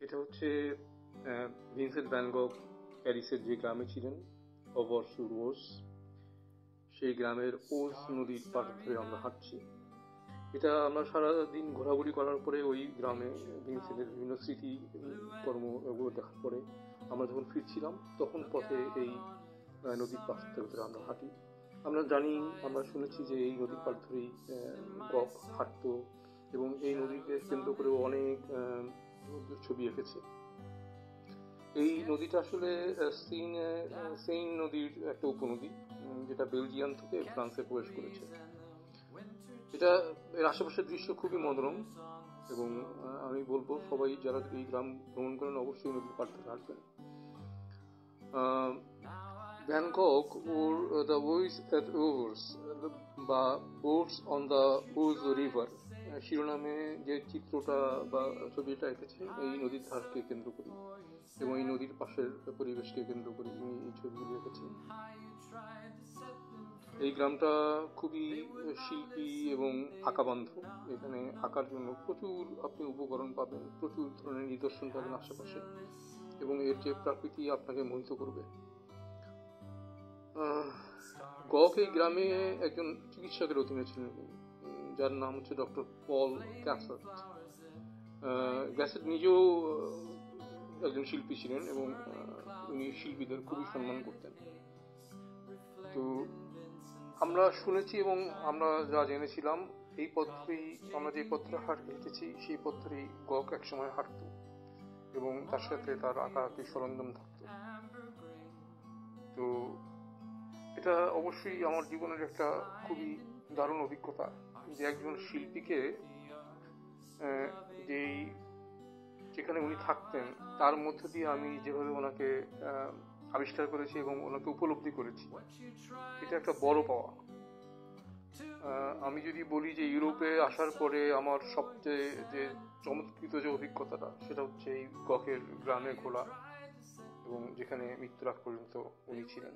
এটা হচ্ছে Vincent van গঘ প্যারিসের যে গ্রামে ছিলেন, অভর সুর ওস, সেই গ্রামের ওস নদীর পাশ ধরে আমরা হাঁটছি। এটা আমরা সারাদিন ঘোরাঘুরি করার পরে ওই গ্রামে ভিনসেন্টের বিভিন্ন স্মৃতি কর্ম এগুলো দেখার পরে আমরা যখন ফিরছিলাম তখন পথে এই নদীর পাশ ধরে আমরা হাঁটি। আমরা জানি, আমরা শুনেছি যে এই নদীর পাশ ধরেই গঘ হাঁটতো এবং এই নদীকে কেন্দ্র করেও অনেক ছবি এঁকেছে। এই নদীটা আসলে সেইন নদীর একটা উপনদী, যেটা বেলজিয়াম থেকে ফ্রান্সে প্রবেশ করেছে। এটা এর আশেপাশের দৃশ্য খুবই মনোরম এবং আমি বলবো সবাই যারা এই গ্রাম ভ্রমণ করেন অবশ্যই নদীর পাড় ধরে হাঁটবেন। ভ্যান গঘ ওর দ্য ওয়েজ অ্যাট ওভার্স বা boats on the Oise river শিরোনামে যে চিত্রটা বা ছবিটা এঁকেছে এই নদীর ধারকে কেন্দ্র করে এবং এই নদীর পাশের পরিবেশকে কেন্দ্র করে উনি এই ছবিগুলি এঁকেছেন। এই গ্রামটা খুবই শিল্পী এবং আঁকাবান্ধব। এখানে আঁকার জন্য প্রচুর আপনি উপকরণ পাবেন, প্রচুর ধরনের নিদর্শন পাবেন আশেপাশে এবং এর যে প্রকৃতি আপনাকে মোহিত করবে। গঘ এই গ্রামে একজন চিকিৎসকের অধীনে ছিলেন, যার নাম হচ্ছে ডক্টর পল গ্যাসেট। গ্যাসেট নিজেও একজন শিল্পী ছিলেন এবং উনি শিল্পীদের খুবই সম্মান করতেন। তো আমরা শুনেছি এবং আমরা যা জেনেছিলাম এই পথ ধরেই আমরা যে পথটা হেঁটেছি সেই পথ ধরেই গঘ একসময় হাঁটতো এবং তার সাথে তার আঁকাআঁকি সরঞ্জাম থাকতো। তো এটা অবশ্যই আমার জীবনের একটা খুবই দারুণ অভিজ্ঞতা যে একজন শিল্পীকে যেখানে উনি থাকতেন তার মধ্য দিয়ে আমি যেভাবে ওনাকে আবিষ্কার করেছি এবং ওনাকে উপলব্ধি করেছি, এটা একটা বড় পাওয়া। আমি যদি বলি যে ইউরোপে আসার পরে আমার সবচেয়ে যে চমৎকৃত যে অভিজ্ঞতাটা সেটা হচ্ছে এই গঘের গ্রামে ঘোরা এবং যেখানে মৃত্যুর আগ পর্যন্ত উনি ছিলেন।